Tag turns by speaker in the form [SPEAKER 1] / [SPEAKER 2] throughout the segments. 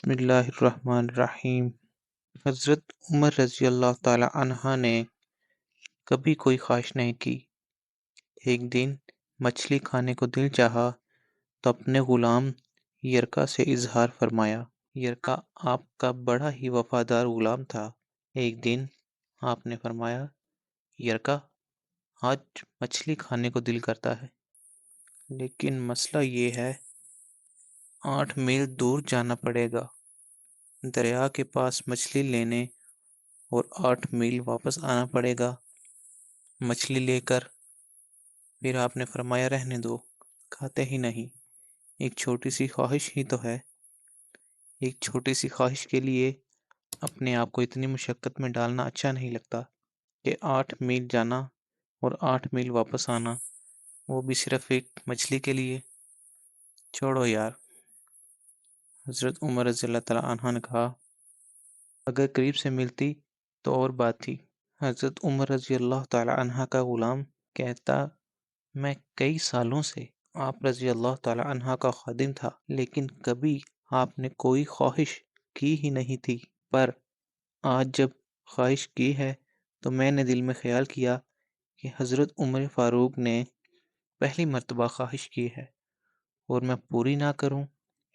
[SPEAKER 1] بسم اللہ الرحمن الرحیم۔ حضرت عمر رضی اللہ تعالی عنہ نے کبھی کوئی خواہش نہیں کی۔ ایک دن مچھلی کھانے کو دل چاہا تو اپنے غلام یرکا سے اظہار فرمایا۔ یرکا آپ کا بڑا ہی وفادار غلام تھا۔ ایک دن آپ نے فرمایا، یرکا آج مچھلی کھانے کو دل کرتا ہے، لیکن مسئلہ یہ ہے 8 میل دور جانا پڑے گا دریا کے پاس مچھلی لینے، اور 8 میل واپس آنا پڑے گا مچھلی لے کر۔ پھر آپ نے فرمایا رہنے دو، کھاتے ہی نہیں، ایک چھوٹی سی خواہش ہی تو ہے۔ ایک چھوٹی سی خواہش کے لیے اپنے آپ کو اتنی مشقت میں ڈالنا اچھا نہیں لگتا کہ 8 میل جانا اور 8 میل واپس آنا، وہ بھی صرف ایک مچھلی کے لیے۔ چھوڑو یار۔ حضرت عمر رضی اللہ تعالیٰ عنہ نے کہا، اگر قریب سے ملتی تو اور بات تھی۔ حضرت عمر رضی اللہ تعالیٰ عنہ کا غلام کہتا، میں کئی سالوں سے آپ رضی اللہ تعالیٰ عنہ کا خادم تھا، لیکن کبھی آپ نے کوئی خواہش کی ہی نہیں تھی، پر آج جب خواہش کی ہے تو میں نے دل میں خیال کیا کہ حضرت عمر فاروق نے پہلی مرتبہ خواہش کی ہے اور میں پوری نہ کروں،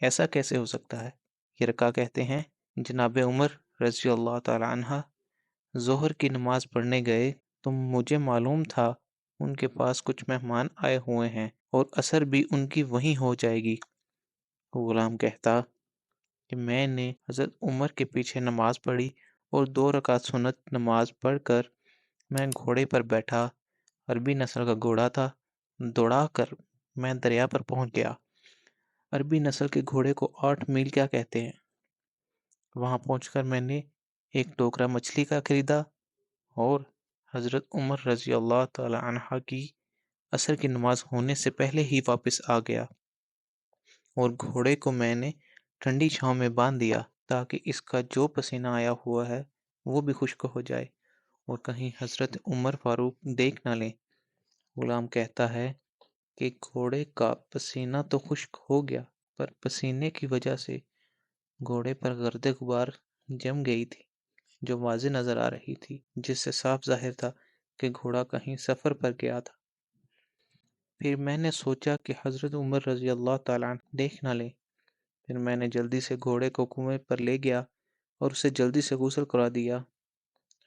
[SPEAKER 1] ایسا کیسے ہو سکتا ہے؟ یرکا کہتے ہیں، جناب عمر رضی اللہ تعالیٰ عنہ ظہر کی نماز پڑھنے گئے تو مجھے معلوم تھا ان کے پاس کچھ مہمان آئے ہوئے ہیں اور عصر بھی ان کی وہیں ہو جائے گی۔ غلام کہتا کہ میں نے حضرت عمر کے پیچھے نماز پڑھی اور 2 رکعت سنت نماز پڑھ کر میں گھوڑے پر بیٹھا، عربی نسل کا گھوڑا تھا، دوڑا کر میں دریا پر پہنچ گیا۔ عربی نسل کے گھوڑے کو 8 میل کیا کہتے ہیں۔ وہاں پہنچ کر میں نے ایک ٹوکرا مچھلی کا خریدا اور حضرت عمر رضی اللہ تعالی عنہ کی عصر کی نماز ہونے سے پہلے ہی واپس آ گیا، اور گھوڑے کو میں نے ٹھنڈی چھاؤں میں باندھ دیا تاکہ اس کا جو پسینہ آیا ہوا ہے وہ بھی خشک ہو جائے اور کہیں حضرت عمر فاروق دیکھ نہ لیں۔ غلام کہتا ہے کہ گھوڑے کا پسینہ تو خشک ہو گیا، پر پسینے کی وجہ سے گھوڑے پر گرد غبار جم گئی تھی جو واضح نظر آ رہی تھی، جس سے صاف ظاہر تھا کہ گھوڑا کہیں سفر پر گیا تھا۔ پھر میں نے سوچا کہ حضرت عمر رضی اللہ تعالیٰ عنہ دیکھ نہ لیں، پھر میں نے جلدی سے گھوڑے کو کنویں پر لے گیا اور اسے جلدی سے غسل کرا دیا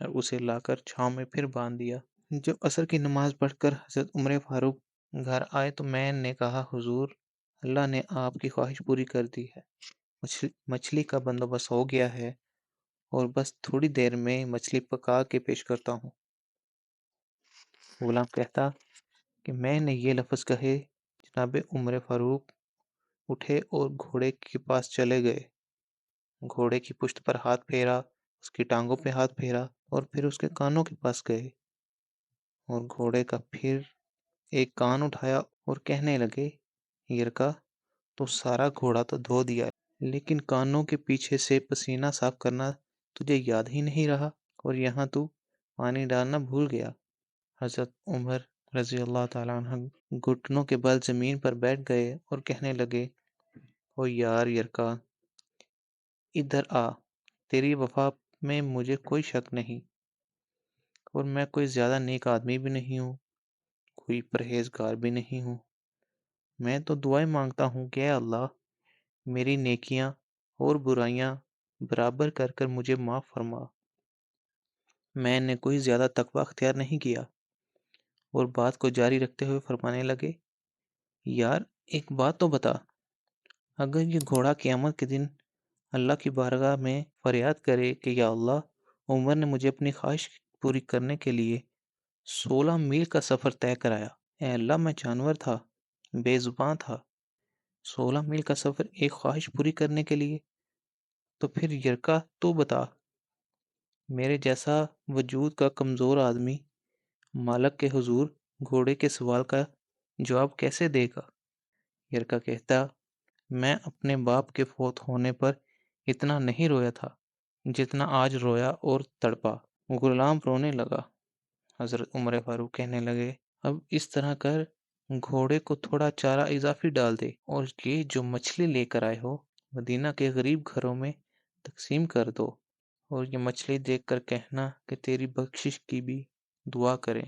[SPEAKER 1] اور اسے لا کر چھاؤں میں پھر باندھ دیا۔ جب عصر کی نماز پڑھ کر حضرت عمر فاروق گھر آئے تو میں نے کہا، حضور، اللہ نے آپ کی خواہش پوری کر دی ہے، مچھلی کا بندوبست ہو گیا ہے اور بس تھوڑی دیر میں مچھلی پکا کے پیش کرتا ہوں۔ غلام کہتا کہ میں نے یہ لفظ کہے، جناب عمر فاروق اٹھے اور گھوڑے کے پاس چلے گئے، گھوڑے کی پشت پر ہاتھ پھیرا، اس کی ٹانگوں پہ ہاتھ پھیرا اور پھر اس کے کانوں کے پاس گئے اور گھوڑے کا پھر ایک کان اٹھایا اور کہنے لگے، یرکا تو سارا گھوڑا تو دھو دیا، لیکن کانوں کے پیچھے سے پسینہ صاف کرنا تجھے یاد ہی نہیں رہا اور یہاں تو پانی ڈالنا بھول گیا۔ حضرت عمر رضی اللہ تعالیٰ عنہ گھٹنوں کے بل زمین پر بیٹھ گئے اور کہنے لگے، او یار یرکا، ادھر آ، تیری وفا میں مجھے کوئی شک نہیں، اور میں کوئی زیادہ نیک آدمی بھی نہیں ہوں، کوئی پرہیزگار بھی نہیں ہوں۔ میں تو دعائیں مانگتا ہوں کہ اے اللہ میری نیکیاں اور برائیاں برابر کر کر مجھے معاف فرما۔ میں نے کوئی زیادہ تقوی اختیار نہیں کیا۔ اور بات کو جاری رکھتے ہوئے فرمانے لگے، یار ایک بات تو بتا، اگر یہ گھوڑا قیامت کے دن اللہ کی بارگاہ میں فریاد کرے کہ یا اللہ، عمر نے مجھے اپنی خواہش پوری کرنے کے لیے 16 میل کا سفر طے کرایا، اے اللہ میں جانور تھا، بے زبان تھا، 16 میل کا سفر ایک خواہش پوری کرنے کے لیے، تو پھر یرکا تو بتا، میرے جیسا وجود کا کمزور آدمی مالک کے حضور گھوڑے کے سوال کا جواب کیسے دے گا؟ یرکا کہتا، میں اپنے باپ کے فوت ہونے پر اتنا نہیں رویا تھا جتنا آج رویا اور تڑپا۔ غلام رونے لگا۔ حضرت عمر فاروق کہنے لگے، اب اس طرح کر، گھوڑے کو تھوڑا چارہ اضافی ڈال دے اور یہ جو مچھلی لے کر آئے ہو مدینہ کے غریب گھروں میں تقسیم کر دو، اور یہ مچھلی دیکھ کر کہنا کہ تیری بخشش کی بھی دعا کریں۔